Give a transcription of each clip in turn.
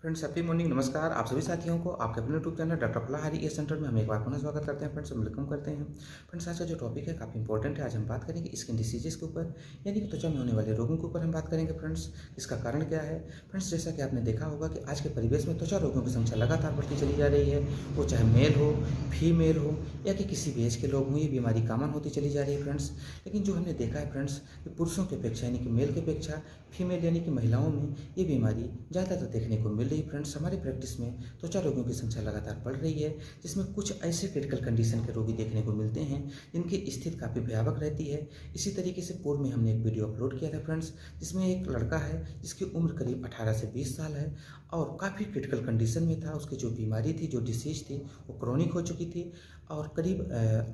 Friends happy morning, नमस्कार आप सभी साथियों को आपके अपने यूट्यूब चैनल डॉक्टर फलाहारी ए सेंटर में हम एक बार पुनः स्वागत करते हैं। फ्रेंड्स वेलकम करते हैं। फ्रेंड्स आज का जो टॉपिक है काफ़ी इंपॉर्टेंट है। आज हम बात करेंगे स्किन डिसीजेस के ऊपर, यानी कि त्वचा में होने वाले रोगों के ऊपर हम बात करेंगे। फ्रेंड्स इसका कारण क्या है? फ्रेंड्स जैसा कि आपने देखा होगा कि आज के परिवेश में त्वचा रोगों की संख्या लगातार बढ़ती चली जा रही है। वो चाहे मेल हो, फीमेल हो या कि किसी भी एज के लोग हों, ये बीमारी कॉमन होती चली जा रही है। फ्रेंड्स लेकिन जो हमने देखा है फ्रेंड्स कि पुरुषों की अपेक्षा यानी कि मेल की अपेक्षा फीमेल यानी कि महिलाओं में ये बीमारी ज़्यादातर देखने को मिल रही है। फ्रेंड्स हमारे प्रैक्टिस में त्वचा रोगों की संख्या लगातार बढ़ रही है, जिसमें कुछ ऐसे क्रिटिकल कंडीशन के रोगी देखने को मिलते हैं जिनकी स्थिति काफ़ी भयावह रहती है। इसी तरीके से पूर्व में हमने एक वीडियो अपलोड किया था फ्रेंड्स, जिसमें एक लड़का है जिसकी उम्र करीब 18 से 20 साल है और काफ़ी क्रिटिकल कंडीशन में था। उसकी जो बीमारी थी, जो डिसीज थी, वो क्रोनिक हो चुकी थी और करीब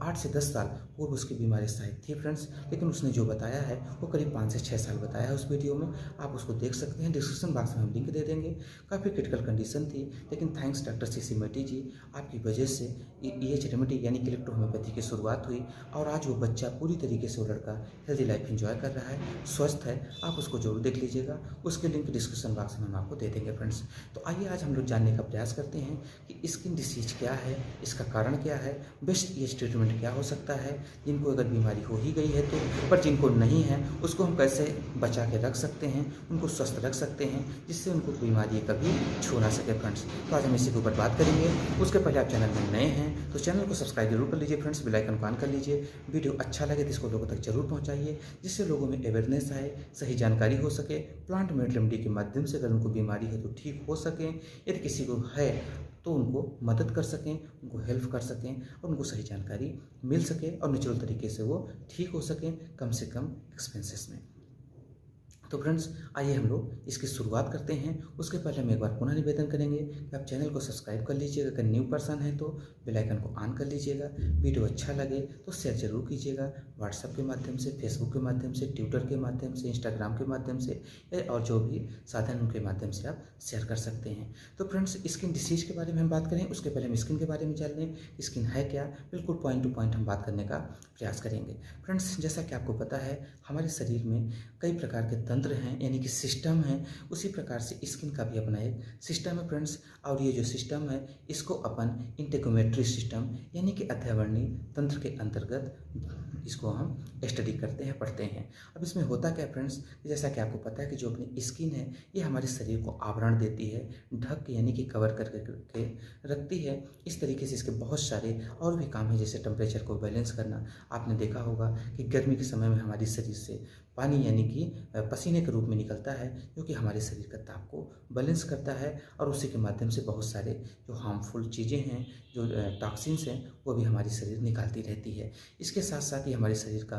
8 से 10 साल पूर्व उसकी बीमारी शायद थी फ्रेंड्स। लेकिन उसने जो बताया है वो करीब 5 से 6 साल बताया है उस वीडियो में। आप उसको देख सकते हैं, डिस्क्रिप्शन बॉक्स में हम लिंक दे देंगे। काफ़ी क्रिटिकल कंडीशन थी, लेकिन थैंक्स डॉक्टर सीसी मेटी जी, आपकी वजह से EH रेमेडी यानी कि इलेक्ट्रो होम्योपैथी की शुरुआत हुई और आज वो बच्चा पूरी तरीके से, वो लड़का हेल्दी लाइफ एंजॉय कर रहा है, स्वस्थ है। आप उसको जरूर देख लीजिएगा, उसके लिंक डिस्क्रिप्शन बॉक्स में हम आपको दे देंगे फ्रेंड्स। तो आइए आज हम लोग जानने का प्रयास करते हैं कि स्किन डिसीज क्या है, इसका कारण क्या है, बेस्ट ये ट्रीटमेंट क्या हो सकता है, जिनको अगर बीमारी हो ही गई है तो, पर जिनको नहीं है उसको हम कैसे बचा के रख सकते हैं, उनको स्वस्थ रख सकते हैं, जिससे उनको बीमारी कभी छू ना सके फ्रेंड्स। तो आज हम इसी के ऊपर बात करेंगे। उसके पहले आप चैनल में नए हैं तो चैनल को सब्सक्राइब जरूर कर लीजिए फ्रेंड्स, बेल आइकन को ऑन कर लीजिए। वीडियो अच्छा लगे तो इसको लोगों तक जरूर पहुँचाइए, जिससे लोगों में अवेयरनेस आए, सही जानकारी हो सके, प्लांट मेड रेमेडी के माध्यम से अगर उनको बीमारी है तो ठीक हो सकें, यदि किसी को है तो उनको मदद कर सकें, उनको हेल्प कर सकें और उनको सही जानकारी मिल सके और नेचुरल तरीके से वो ठीक हो सकें, कम से कम एक्सपेंसेस में। तो फ्रेंड्स आइए हम लोग इसकी शुरुआत करते हैं। उसके पहले हम एक बार पुनः निवेदन करेंगे कि आप चैनल को सब्सक्राइब कर लीजिएगा, अगर न्यू पर्सन है तो बेल आइकन को ऑन कर लीजिएगा। वीडियो अच्छा लगे तो शेयर जरूर कीजिएगा, व्हाट्सएप के माध्यम से, फेसबुक के माध्यम से, ट्विटर के माध्यम से, इंस्टाग्राम के माध्यम से और जो भी साधन उनके माध्यम से आप शेयर कर सकते हैं। तो फ्रेंड्स स्किन डिसीज के बारे में हम बात करें, उसके पहले हम स्किन के बारे में जान लें। स्किन है क्या, बिल्कुल पॉइंट टू पॉइंट हम बात करने का प्रयास करेंगे। फ्रेंड्स जैसा कि आपको पता है हमारे शरीर में कई प्रकार के तंत्र हैं यानी कि सिस्टम है, उसी प्रकार से स्किन का भी अपना एक सिस्टम है फ्रेंड्स। और ये जो सिस्टम है इसको अपन इंटेगुमेट्री सिस्टम यानी कि अध्ययवर्णी तंत्र के अंतर्गत इसको हम स्टडी करते हैं, पढ़ते हैं। अब इसमें होता क्या फ्रेंड्स, जैसा कि आपको पता है कि जो अपनी स्किन है ये हमारे शरीर को आवरण देती है, ढक के यानी कि कवर करके रखती है। इस तरीके से इसके बहुत सारे और भी काम है, जैसे टेम्परेचर को बैलेंस करना। आपने देखा होगा कि गर्मी के समय में हमारे शरीर से पानी यानी कि पसीने के रूप में निकलता है, जो कि हमारे शरीर का ताप को बैलेंस करता है और उसी के माध्यम से बहुत सारे जो हार्मफुल चीज़ें हैं, जो टॉक्सिन्स हैं, वो भी हमारी शरीर निकालती रहती है। इसके साथ साथ ही हमारे शरीर का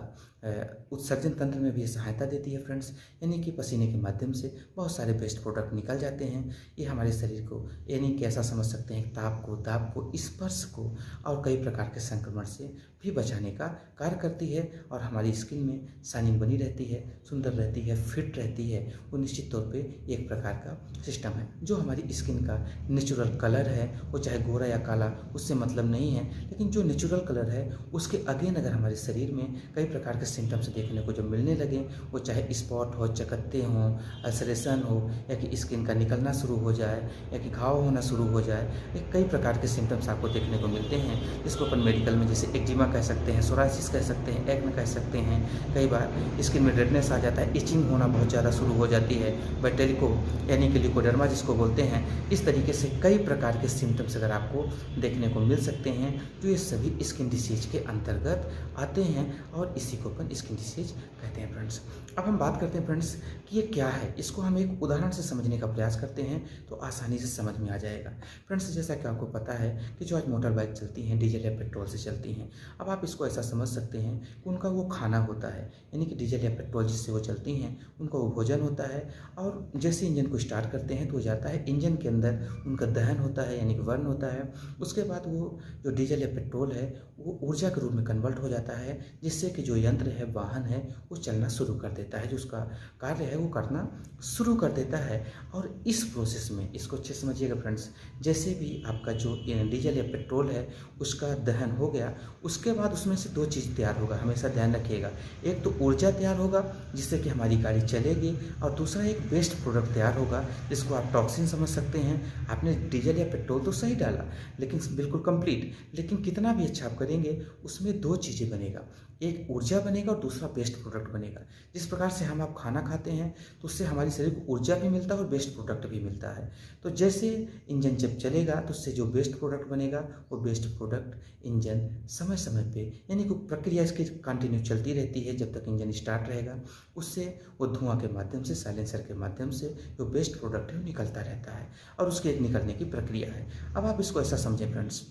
उत्सर्जन तंत्र में भी सहायता देती है फ्रेंड्स, यानी कि पसीने के माध्यम से बहुत सारे वेस्ट प्रोडक्ट निकल जाते हैं। ये हमारे शरीर को यानी कि ऐसा समझ सकते हैं ताप को, दाब को, स्पर्श को और कई प्रकार के संक्रमण से भी बचाने का कार्य करती है और हमारी स्किन में शाइनिंग बनी रहती है, सुंदर रहती है, फिट रहती है। वो निश्चित तौर पे एक प्रकार का सिस्टम है। जो हमारी स्किन का नेचुरल कलर है, वो चाहे गोरा या काला, उससे मतलब नहीं है, लेकिन जो नेचुरल कलर है उसके अगेन अगर हमारे शरीर में कई प्रकार के सिम्टम्स देखने को जब मिलने लगे, वो चाहे स्पॉट हो, चकत्ते हों, अल्सरेशन हो, या कि स्किन का निकलना शुरू हो जाए या कि घाव होना शुरू हो जाए, ये कई प्रकार के सिम्टम्स आपको देखने को मिलते हैं, जिसको अपन मेडिकल में जैसे एक्जिमा कह सकते हैं, सोरासिस कह सकते हैं, एक्ने कह सकते हैं। कई बार स्किन में रेडनेस आ जाता है, इचिंग होना बहुत ज़्यादा शुरू हो जाती है, वेटेलिको यानी कि लिकोडर्मा जिसको बोलते हैं। इस तरीके से कई प्रकार के सिम्टम्स अगर आपको देखने को मिल सकते हैं, तो ये सभी स्किन डिसीज के अंतर्गत आते हैं और इसी को अपन स्किन डिसीज कहते हैं फ्रेंड्स। अब हम बात करते हैं फ्रेंड्स कि ये क्या है, इसको हम एक उदाहरण से समझने का प्रयास करते हैं तो आसानी से समझ में आ जाएगा। फ्रेंड्स जैसा कि आपको पता है कि जो आज मोटर बाइक चलती हैं डीजल या पेट्रोल से चलती हैं, अब आप इसको ऐसा समझ सकते हैं कि उनका वो खाना होता है, यानी कि डीजल या पेट्रोल जिससे वो चलती हैं उनका वो भोजन होता है। और जैसे इंजन को स्टार्ट करते हैं तो हो जाता है, इंजन के अंदर उनका दहन होता है यानी कि बर्न होता है। उसके बाद वो जो डीजल या पेट्रोल है वो ऊर्जा के रूप में कन्वर्ट हो जाता है, जिससे कि जो यंत्र है, वाहन है, वो चलना शुरू कर देता है, जो उसका कार्य है वो करना शुरू कर देता है। और इस प्रोसेस में इसको अच्छे समझिएगा फ्रेंड्स, जैसे भी आपका जो डीजल या पेट्रोल है उसका दहन हो गया, उसके बाद उसमें से दो चीज़ तैयार होगा, हमेशा ध्यान रखिएगा। एक तो ऊर्जा तैयार होगा जिससे कि हमारी गाड़ी चलेगी, और दूसरा एक वेस्ट प्रोडक्ट तैयार होगा जिसको आप टॉक्सिन समझ सकते हैं। आपने डीजल या पेट्रोल तो सही डाला, लेकिन बिल्कुल कंप्लीट, लेकिन कितना भी अच्छा आप करेंगे उसमें दो चीज़ें बनेगा, एक ऊर्जा बनेगा और दूसरा वेस्ट प्रोडक्ट बनेगा। जिस प्रकार से हम आप खाना खाते हैं तो उससे हमारे शरीर को ऊर्जा भी मिलता है और वेस्ट प्रोडक्ट भी मिलता है। तो जैसे इंजन जब चलेगा तो उससे जो वेस्ट प्रोडक्ट बनेगा वो वेस्ट प्रोडक्ट इंजन समय समय पे, यानी कि प्रक्रिया इसकी कंटिन्यू चलती रहती है जब तक इंजन स्टार्ट रहेगा, उससे वो धुआं के माध्यम से, साइलेंसर के माध्यम से जो वेस्ट प्रोडक्ट है वो निकलता रहता है, और उसके एक निकलने की प्रक्रिया है। अब आप इसको ऐसा समझें फ्रेंड्स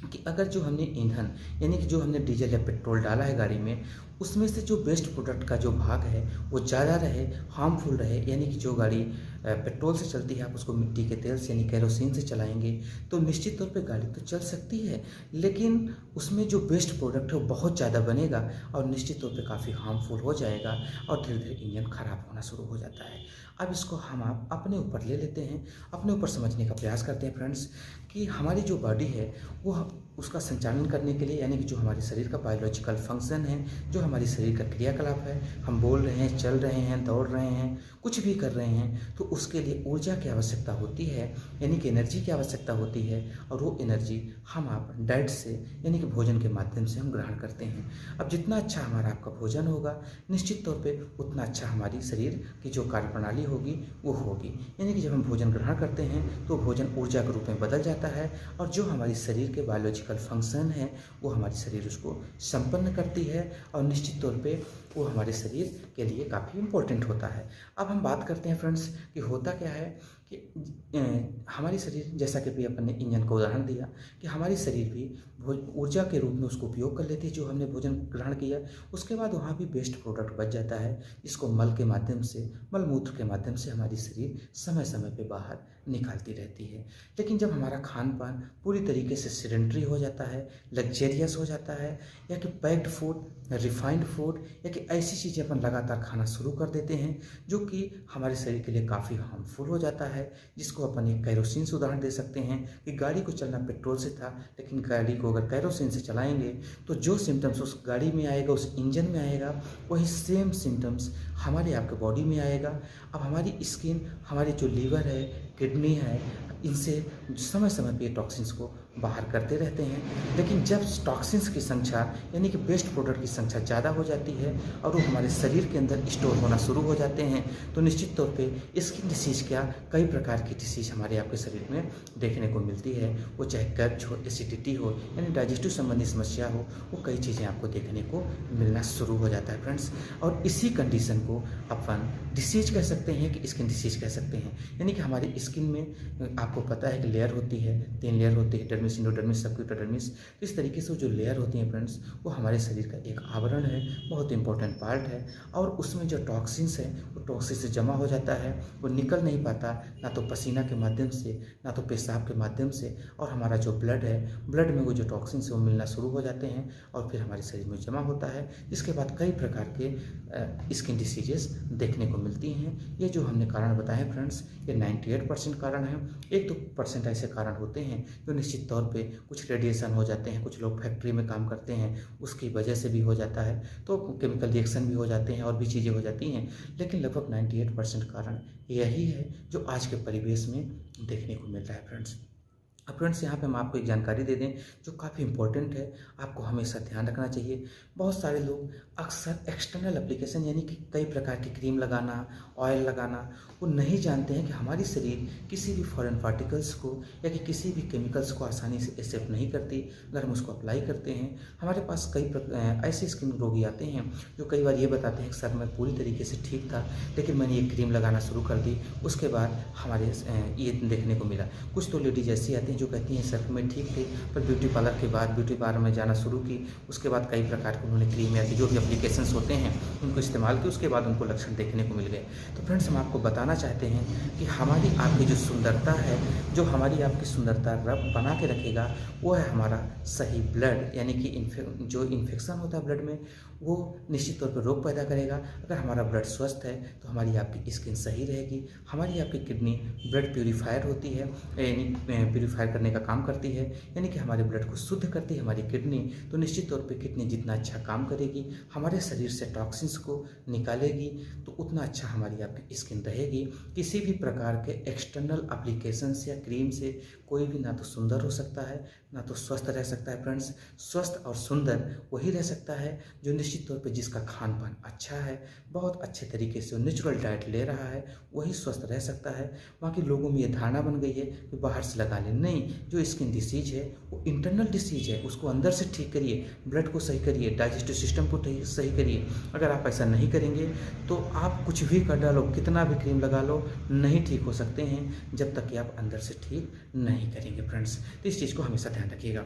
कि अगर जो हमने ईंधन यानी कि जो हमने डीजल या पेट्रोल डाला है गाड़ी में, उसमें से जो वेस्ट प्रोडक्ट का जो भाग है वो ज़्यादा रहे, हार्मफुल रहे, यानी कि जो गाड़ी पेट्रोल से चलती है आप उसको मिट्टी के तेल से यानी केरोसिन से चलाएंगे तो निश्चित तौर पे गाड़ी तो चल सकती है, लेकिन उसमें जो वेस्ट प्रोडक्ट है वो बहुत ज़्यादा बनेगा और निश्चित तौर पे काफ़ी हार्मफुल हो जाएगा और धीरे धीरे इंजन खराब होना शुरू हो जाता है। अब इसको हम आप अपने ऊपर ले लेते हैं, अपने ऊपर समझने का प्रयास करते हैं फ्रेंड्स कि हमारी जो बॉडी है वो उसका संचालन करने के लिए, यानी कि जो हमारे शरीर का बायोलॉजिकल फंक्शन है, जो हमारे शरीर का क्रियाकलाप है, हम बोल रहे हैं, चल रहे हैं, दौड़ रहे हैं, कुछ भी कर रहे हैं, तो उसके लिए ऊर्जा की आवश्यकता होती है, यानी कि एनर्जी की आवश्यकता होती है, और वो एनर्जी हम आप डाइट से यानी कि भोजन के माध्यम से हम ग्रहण करते हैं। अब जितना अच्छा हमारा आपका भोजन होगा निश्चित तौर पे उतना अच्छा हमारी शरीर की जो कार्यप्रणाली होगी वो होगी, यानी कि जब हम भोजन ग्रहण करते हैं तो भोजन ऊर्जा के रूप में बदल जाता है, और जो हमारी शरीर के बायोलॉजिकल फंक्शन है वो हमारी शरीर उसको संपन्न करती है, और निश्चित तौर पे वो हमारे शरीर के लिए काफ़ी इम्पोर्टेंट होता है। अब हम बात करते हैं फ्रेंड्स कि होता क्या है कि हमारी शरीर, जैसा कि अपन ने इंजन का उदाहरण दिया कि हमारी शरीर भी ऊर्जा के रूप में उसको उपयोग कर लेती है जो हमने भोजन ग्रहण किया, उसके बाद वहाँ भी वेस्ट प्रोडक्ट बच जाता है जिसको मल के माध्यम से, मल मूत्र के माध्यम से हमारी शरीर समय समय पे बाहर निकालती रहती है। लेकिन जब हमारा खान पान पूरी तरीके से सेडेंटरी हो जाता है, लग्जेरियस हो जाता है, या कि पैक्ड फूड, रिफाइंड फूड, या कि ऐसी चीज़ें अपन लगातार खाना शुरू कर देते हैं जो कि हमारे शरीर के लिए काफ़ी हार्मफुल हो जाता है, जिसको अपन एक कैरोसिन से उदाहरण दे सकते हैं कि गाड़ी को चलना पेट्रोल से था, लेकिन गाड़ी को अगर कैरोसिन से चलाएंगे तो जो सिम्टम्स उस गाड़ी में आएगा, उस इंजन में आएगा, वही सेम सिम्टम्स हमारे आपके बॉडी में आएगा। अब हमारी स्किन, हमारी जो लीवर है, किडनी है, इनसे समय समय पे टॉक्सिन्स को बाहर करते रहते हैं, लेकिन जब टॉक्सिन्स की संख्या यानी कि वेस्ट प्रोडक्ट की संख्या ज़्यादा हो जाती है और वो हमारे शरीर के अंदर स्टोर होना शुरू हो जाते हैं तो निश्चित तौर पे स्किन डिसीज़ क्या, कई प्रकार की डिसीज़ हमारे आपके शरीर में देखने को मिलती है। वो चाहे कब्ज हो, एसिडिटी हो, यानी डाइजेस्टिव संबंधी समस्या हो, वो कई चीज़ें आपको देखने को मिलना शुरू हो जाता है फ्रेंड्स। और इसी कंडीशन को अपन डिसीज़ कह सकते हैं कि स्किन डिसीज़ कह सकते हैं, यानी कि हमारी स्किन में आपको पता है कि लेयर होती है, 3 लेयर होती है, डर्मिस, इंडोडर्मिस, सबक्यूटेडर्मिस। तो इस तरीके से जो लेयर होती हैं फ्रेंड्स वो हमारे शरीर का एक आवरण है, बहुत इंपॉर्टेंट पार्ट है, और उसमें जो टॉक्सिन्स है वो टॉक्सिन से जमा हो जाता है, वो निकल नहीं पाता, ना तो पसीना के माध्यम से, ना तो पेशाब के माध्यम से, और हमारा जो ब्लड है, ब्लड में वो जो टॉक्सिन्स है वो मिलना शुरू हो जाते हैं और फिर हमारे शरीर में जमा होता है, जिसके बाद कई प्रकार के स्किन डिसीजेस देखने को मिलती हैं। ये जो हमने कारण बताए फ्रेंड्स ये 98% कारण है। 1-2% ऐसे कारण होते हैं जो निश्चित तौर पे कुछ रेडिएशन हो जाते हैं, कुछ लोग फैक्ट्री में काम करते हैं उसकी वजह से भी हो जाता है, तो केमिकल रिएक्शन भी हो जाते हैं और भी चीज़ें हो जाती हैं, लेकिन लगभग 98% कारण यही है जो आज के परिवेश में देखने को मिल रहा है फ्रेंड्स। अब फ्रेंड्स यहाँ पे हम आपको एक जानकारी दे दें जो काफ़ी इंपॉर्टेंट है, आपको हमेशा ध्यान रखना चाहिए। बहुत सारे लोग अक्सर एक्सटर्नल एप्लीकेशन यानी कि कई प्रकार की क्रीम लगाना, ऑयल लगाना, वो नहीं जानते हैं कि हमारी शरीर किसी भी फॉरेन पार्टिकल्स को या कि किसी भी केमिकल्स को आसानी से एक्सेप्ट नहीं करती अगर हम उसको अप्लाई करते हैं। हमारे पास कई ऐसे स्किन रोगी आते हैं जो कई बार ये बताते हैं कि सर मैं पूरी तरीके से ठीक था लेकिन मैंने ये क्रीम लगाना शुरू कर दी, उसके बाद हमारे ये देखने को मिला। कुछ तो लेडीज ऐसी आती हैं जो कहती हैं सर मैं ठीक थे, पर ब्यूटी पार्लर के बाद ब्यूटी पार्लर में जाना शुरू की, उसके बाद कई प्रकार के उन्होंने क्रीम या जो भी एप्लीकेशंस होते हैं उनको इस्तेमाल किए, उसके बाद उनको लक्षण देखने को मिल गए। तो फ्रेंड्स हम आपको बताना चाहते हैं कि हमारी आपकी जो सुंदरता है, जो हमारी आपकी सुंदरता रब बना के रखेगा वो है हमारा सही ब्लड, यानी कि जो इन्फेक्शन होता है ब्लड में वो निश्चित तौर पर रोग पैदा करेगा। अगर हमारा ब्लड स्वस्थ है तो हमारी आपकी स्किन सही रहेगी, हमारी आपकी किडनी ब्लड प्यूरीफायर होती है, यानी प्यूरीफायर करने का काम करती है, यानी कि हमारे ब्लड को शुद्ध करती है हमारी किडनी। तो निश्चित तौर पे किडनी जितना अच्छा काम करेगी, हमारे शरीर से टॉक्सिन्स को निकालेगी, तो उतना अच्छा हमारी आपकी स्किन रहेगी। किसी भी प्रकार के एक्सटर्नल एप्लीकेशंस या क्रीम से कोई भी ना तो सुंदर हो सकता है ना तो स्वस्थ रह सकता है। फ्रेंड्स स्वस्थ और सुंदर वही रह सकता है जो निश्चित तौर पे जिसका खान पान अच्छा है, बहुत अच्छे तरीके से नेचुरल डाइट ले रहा है, वही स्वस्थ रह सकता है। बाकी लोगों में ये धारणा बन गई है कि बाहर से लगा ले, नहीं, जो स्किन डिसीज है वो इंटरनल डिसीज है, उसको अंदर से ठीक करिए, ब्लड को सही करिए, डाइजेस्टिव सिस्टम को सही करिए। अगर आप ऐसा नहीं करेंगे तो आप कुछ भी कर डालो, कितना भी क्रीम लगा लो, नहीं ठीक हो सकते हैं जब तक कि आप अंदर से ठीक नहीं करेंगे। फ्रेंड्स तो इस चीज़ को हमेशा ध्यान रखिएगा।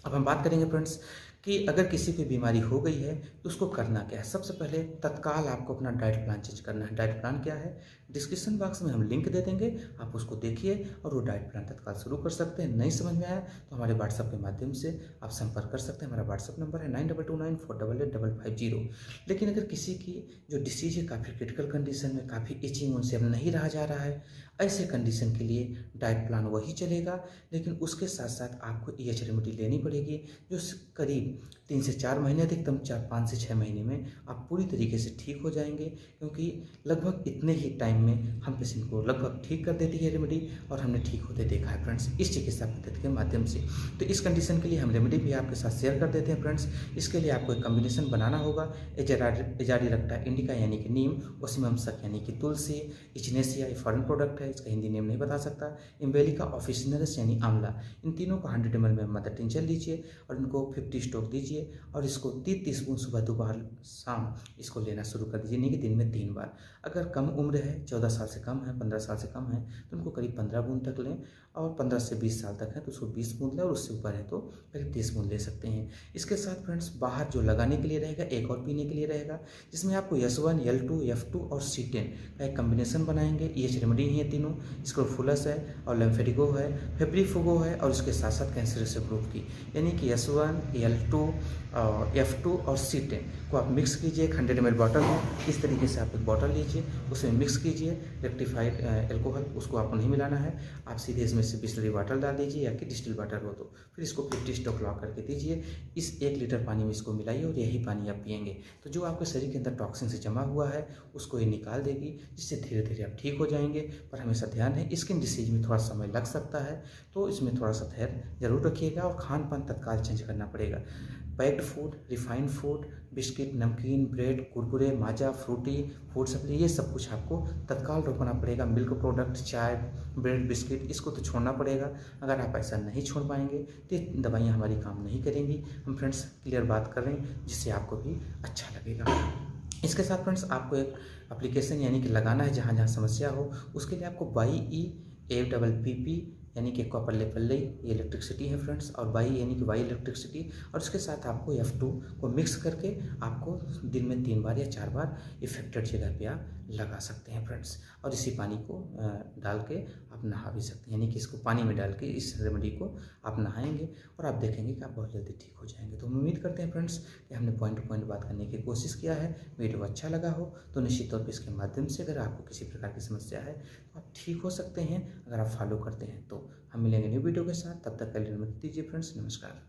अब हम बात करेंगे फ्रेंड्स कि अगर किसी को बीमारी हो गई है तो उसको करना क्या है। सबसे पहले तत्काल आपको अपना डाइट प्लान चेंज करना है। डाइट प्लान क्या है, डिस्क्रिप्शन बॉक्स में हम लिंक दे देंगे, आप उसको देखिए और वो डाइट प्लान तत्काल शुरू कर सकते हैं। नहीं समझ में आया तो हमारे व्हाट्सएप के माध्यम से आप संपर्क कर सकते हैं। हमारा व्हाट्सएप नंबर है 9229488550। लेकिन अगर किसी की जो डिसीज है काफ़ी क्रिटिकल कंडीशन में, काफ़ी इचिंग, उनसे अब नहीं रहा जा रहा है, ऐसे कंडीशन के लिए डाइट प्लान वही चलेगा, लेकिन उसके साथ साथ आपको EH रेमेडी लेनी पड़ेगी जो करीब 3 से 4 महीने, अधिकतम 5 से 6 महीने में आप पूरी तरीके से ठीक हो जाएंगे, क्योंकि लगभग इतने ही टाइम में हम पेशेंट को लगभग ठीक कर देती है रेमेडी और हमने ठीक होते देखा है फ्रेंड्स इस चिकित्सा पद्धति के माध्यम से। तो इस कंडीशन के लिए हम रेमेडी भी आपके साथ शेयर कर देते हैं फ्रेंड्स। इसके लिए आपको एक कम्बिनेशन बनाना होगा। एजाडिरेक्टा इंडिका यानी कि नीम, ओसिमम सक यानी कि तुलसी, इचनेसिया ये फॉरेन प्रोडक्ट है, इसका हिंदी नेम नहीं बता सकता, इम्बेलिका ऑफिसिनलिस यानी आंवला, इन तीनों को 100 ml में मदर टिंचर लीजिए और इनको 50 स्टोक दीजिए और इसको 30 टीस्पून सुबह दोपहर शाम इसको लेना शुरू कर दीजिए, यानी कि दिन में 3 बार। अगर कम उम्र है, 14 साल से कम है, 15 साल से कम है तो उनको करीब 15 बूंद तक लें, और 15 से 20 साल तक है तो उसको 20 बूंद लें, और उससे ऊपर है तो करीब 30 बूंद ले सकते हैं। इसके साथ फ्रेंड्स बाहर जो लगाने के लिए रहेगा, एक और पीने के लिए रहेगा, जिसमें आपको S1, L2, F2 और C10 का एक कम्बिनेशन बनाएंगे। EH रेमेडी ही है तीनों, स्क्रोफुलस है और लेम्फेटिगो है, फेब्रिफुगो है और इसके साथ साथ कैंसरस ग्रुप की, यानी कि S1, L2, F2 और C10 को आप मिक्स कीजिए। 100 ml बॉटल है, इस तरीके से आप एक बॉटल लीजिए, उसमें मिक्स कीजिए रेक्टिफाइड एल्कोहल, उसको आपको नहीं मिलाना है, आप सीधे इसमें से बिस्लरी वाटर डाल दीजिए या कि डिस्टिल वाटर हो तो, फिर इसको 50 स्टॉक लॉक करके दीजिए। इस 1 लीटर पानी में इसको मिलाइए और यही पानी आप पिएंगे तो जो आपके शरीर के अंदर टॉक्सिन से जमा हुआ है उसको ये निकाल देगी, जिससे धीरे धीरे आप ठीक हो जाएंगे। पर हमेशा ध्यान है, स्किन डिसीज में थोड़ा समय लग सकता है तो इसमें थोड़ा सा धैर्य जरूर रखिएगा और खान पान तत्काल चेंज करना पड़ेगा। Packed food, refined food, biscuit, नमकीन, ब्रेड, कुरकुरे, माजा, फ्रूटी, फूड सप्ली, ये सब कुछ आपको तत्काल रोकना पड़ेगा। मिल्क प्रोडक्ट, चाय, ब्रेड, बिस्किट, इसको तो छोड़ना पड़ेगा। अगर आप ऐसा नहीं छोड़ पाएंगे तो ये दवाइयाँ हमारी काम नहीं करेंगी। हम फ्रेंड्स क्लियर बात कर रहे हैं जिससे आपको भी अच्छा लगेगा। इसके साथ फ्रेंड्स आपको एक एप्लीकेशन यानी कि लगाना है जहाँ जहाँ समस्या हो, उसके लिए आपको YEAPPP यानी कि कॉपर लेपल्ले, ये इलेक्ट्रिसिटी है फ्रेंड्स, और वाई यानी कि वाई इलेक्ट्रिसिटी, और उसके साथ आपको F2 को मिक्स करके आपको दिन में 3 बार या 4 बार इफेक्टेड जगह पे आप लगा सकते हैं फ्रेंड्स। और इसी पानी को डाल के आप नहा भी सकते हैं, यानी कि इसको पानी में डाल के इस रेमेडी को आप नहाएंगे और आप देखेंगे कि आप बहुत जल्दी ठीक हो जाएंगे। तो हम उम्मीद करते हैं फ्रेंड्स कि हमने पॉइंट टू पॉइंट बात करने की कोशिश किया है। वीडियो अच्छा लगा हो तो निश्चित तौर पर इसके माध्यम से अगर आपको किसी प्रकार की समस्या है तो आप ठीक हो सकते हैं, अगर आप फॉलो करते हैं तो। हम मिलेंगे न्यू वीडियो के साथ, तब तक के लिए अनुमति दीजिए फ्रेंड्स, नमस्कार।